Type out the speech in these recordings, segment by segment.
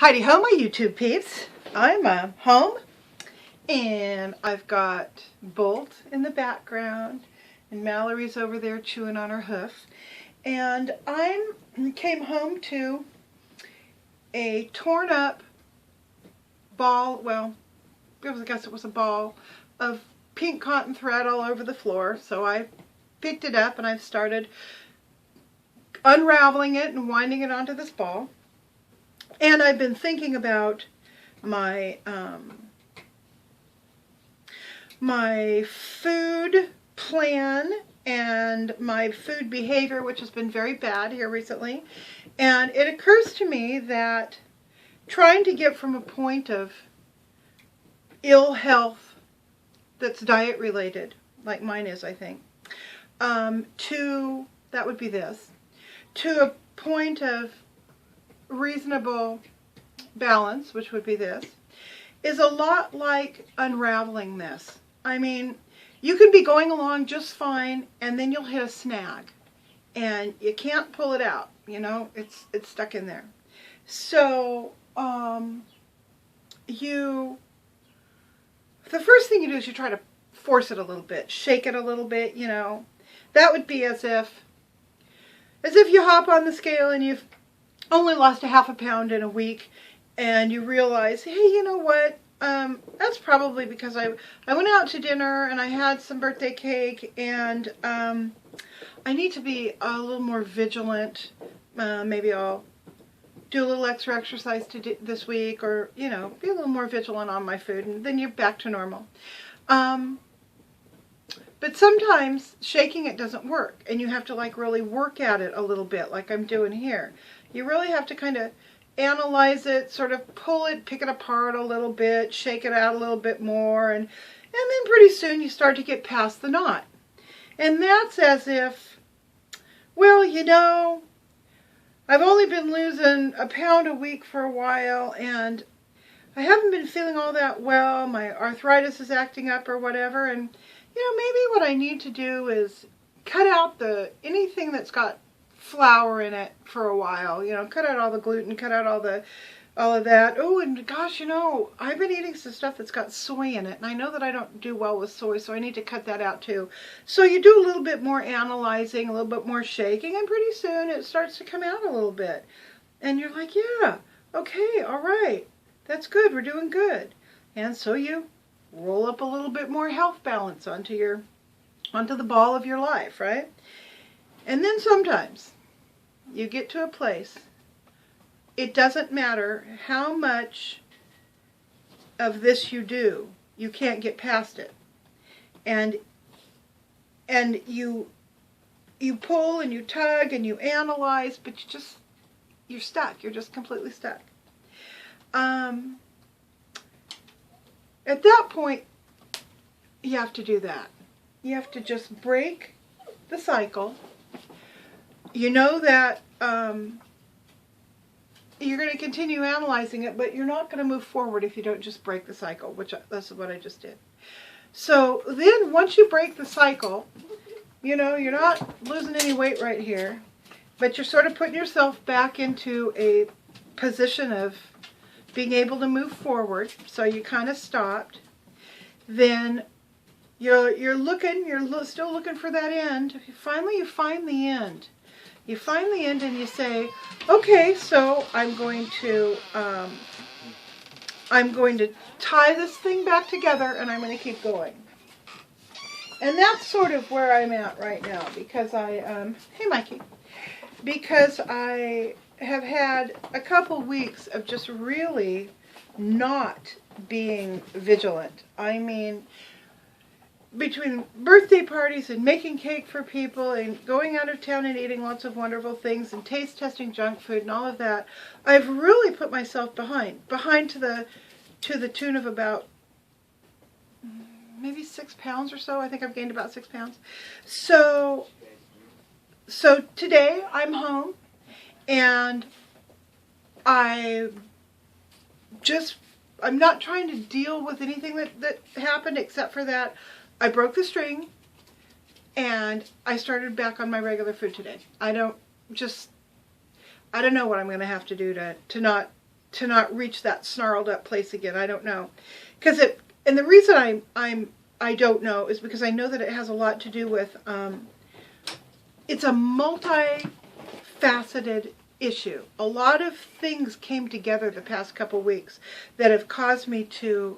Heidi ho, my YouTube peeps. I'm home, and I've got Bolt in the background, and Mallory's over there chewing on her hoof. And I came home to a torn up ball, well, I guess it was a ball of pink cotton thread all over the floor. So I picked it up and I've started unraveling it and winding it onto this ball. And I've been thinking about my my food plan and my food behavior, which has been very bad here recently. And it occurs to me that trying to get from a point of ill health that's diet related, like mine is, I think, to, that would be this, to a point of reasonable balance, which would be this, is a lot like unraveling this. I mean, you can be going along just fine, and then you'll hit a snag, and you can't pull it out. You know, it's stuck in there. So, the first thing you do is you try to force it a little bit, shake it a little bit. You know, that would be as if you hop on the scale and you've only lost a half a pound in a week, and you realize, hey, you know what? That's probably because I went out to dinner and I had some birthday cake, and I need to be a little more vigilant. Maybe I'll do a little extra exercise this week, or, you know, be a little more vigilant on my food, and then you're back to normal. But sometimes shaking it doesn't work, and you have to like really work at it a little bit, like I'm doing here. You really have to kind of analyze it, sort of pull it, pick it apart a little bit, shake it out a little bit more, and then pretty soon you start to get past the knot. And that's as if, well, you know, I've only been losing a pound a week for a while, and I haven't been feeling all that well. My arthritis is acting up or whatever, and, you know, maybe what I need to do is cut out anything that's got flour in it for a while. You know, cut out all the gluten, cut out all of that. Oh, and gosh, you know, I've been eating some stuff that's got soy in it, and I know that I don't do well with soy, so I need to cut that out too. So you do a little bit more analyzing, a little bit more shaking, and pretty soon it starts to come out a little bit. And you're like, yeah, okay, all right, that's good, we're doing good. And so you roll up a little bit more health balance onto the ball of your life, right? And then sometimes you get to a place, it doesn't matter how much of this you do, you can't get past it. And you pull and you tug and you analyze, but you're stuck. You're just completely stuck. At that point, you have to do that. You have to just break the cycle. You know that you're going to continue analyzing it, but you're not going to move forward if you don't just break the cycle, which that's what I just did. So then once you break the cycle, you know, you're not losing any weight right here, but you're sort of putting yourself back into a position of being able to move forward. So you kind of stopped. Then you're still looking for that end. Finally, you find the end. You find the end and you say, okay, so I'm going to tie this thing back together, and I'm going to keep going. And that's sort of where I'm at right now, because hey Mikey, because I have had a couple weeks of just really not being vigilant. I mean, between birthday parties and making cake for people and going out of town and eating lots of wonderful things and taste testing junk food and all of that, I've really put myself behind to the tune of about maybe 6 pounds or so. I think I've gained about 6 pounds. So today I'm home, and I'm not trying to deal with anything that happened, except for that I broke the string, and I started back on my regular food today. I don't know what I'm going to have to do to not to not reach that snarled up place again. I don't know. And the reason I don't know is because I know that it has a lot to do with, it's a multi-faceted issue. A lot of things came together the past couple weeks that have caused me to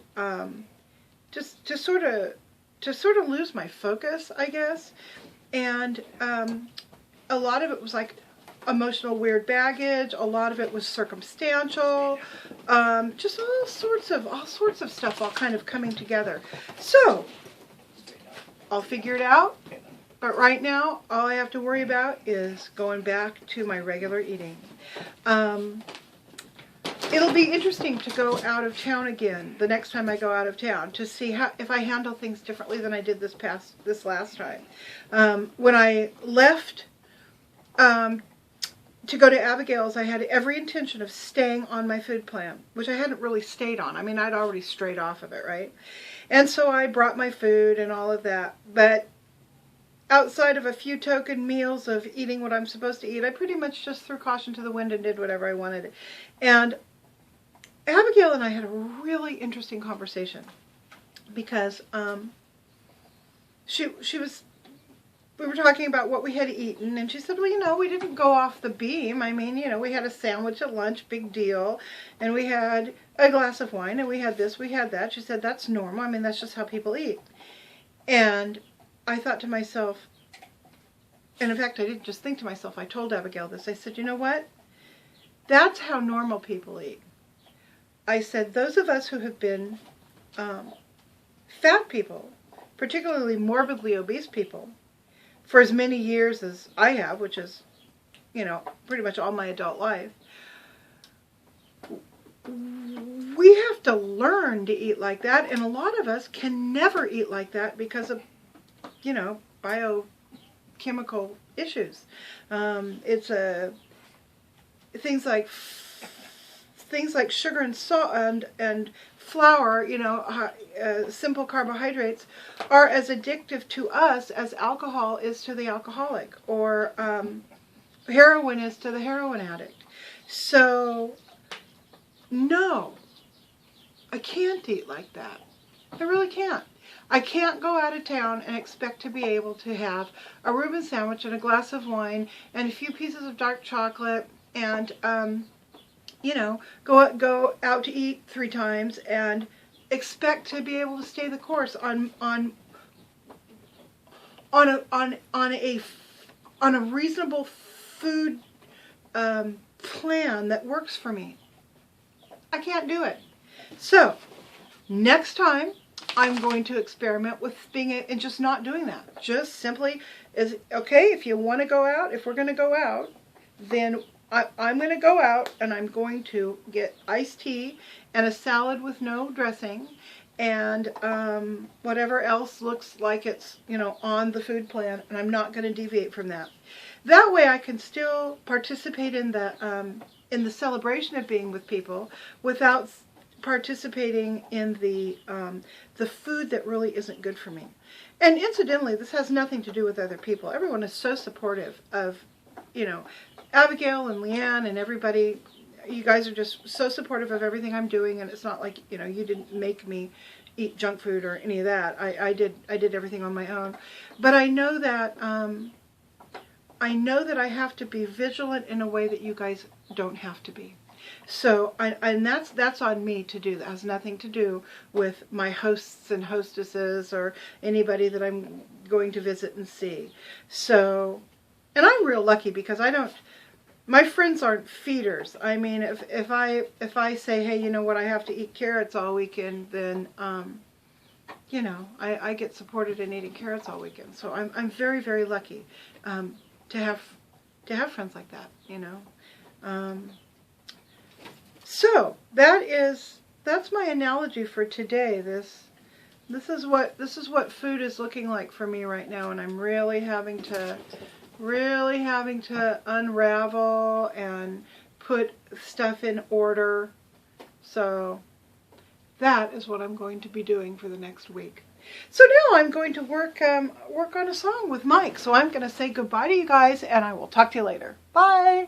just to sort of lose my focus, I guess. And a lot of it was like emotional weird baggage. A lot of it was circumstantial. Just all sorts of stuff all kind of coming together. So I'll figure it out. But right now, all I have to worry about is going back to my regular eating. It'll be interesting to go out of town again the next time I go out of town to see if I handle things differently than I did this last time. When I left to go to Abigail's, I had every intention of staying on my food plan, which I hadn't really stayed on. I mean, I'd already strayed off of it, right? And so I brought my food and all of that, but outside of a few token meals of eating what I'm supposed to eat, I pretty much just threw caution to the wind and did whatever I wanted. And Abigail and I had a really interesting conversation because we were talking about what we had eaten, and she said, well, we didn't go off the beam. I mean, we had a sandwich at lunch, big deal, and we had a glass of wine, and we had this, we had that. She said, that's normal. I mean, that's just how people eat. And I thought to myself, and in fact, I didn't just think to myself, I told Abigail this. I said, you know what? That's how normal people eat. I said, those of us who have been fat people, particularly morbidly obese people, for as many years as I have, which is, pretty much all my adult life, we have to learn to eat like that, and a lot of us can never eat like that because of biochemical issues. It's things like sugar and salt and flour, simple carbohydrates, are as addictive to us as alcohol is to the alcoholic, or heroin is to the heroin addict. So, no, I can't eat like that. I really can't. I can't go out of town and expect to be able to have a Reuben sandwich and a glass of wine and a few pieces of dark chocolate and, go out to eat 3 times and expect to be able to stay the course on a reasonable food plan that works for me. I can't do it. So, next time, I'm going to experiment with and just not doing that. Just simply, okay, if you want to go out, if we're going to go out, then I'm going to go out and I'm going to get iced tea and a salad with no dressing and whatever else looks like it's, on the food plan, and I'm not going to deviate from that. That way I can still participate in the celebration of being with people without participating in the food that really isn't good for me. And incidentally, this has nothing to do with other people. Everyone is so supportive of, Abigail and Leanne and everybody. You guys are just so supportive of everything I'm doing, and it's not like, you didn't make me eat junk food or any of that. I did everything on my own. But I know that I have to be vigilant in a way that you guys don't have to be. So, and that's on me to do. That has nothing to do with my hosts and hostesses or anybody that I'm going to visit and see. So, and I'm real lucky because my friends aren't feeders. I mean, if I say, hey, you know what, I have to eat carrots all weekend, then, I get supported in eating carrots all weekend. So I'm very, very lucky to have friends like that, So that's my analogy for today. This is what food is looking like for me right now, and I'm really having to unravel and put stuff in order. So that is what I'm going to be doing for the next week. So now I'm going to work on a song with Mike. So I'm going to say goodbye to you guys, and I will talk to you later. Bye.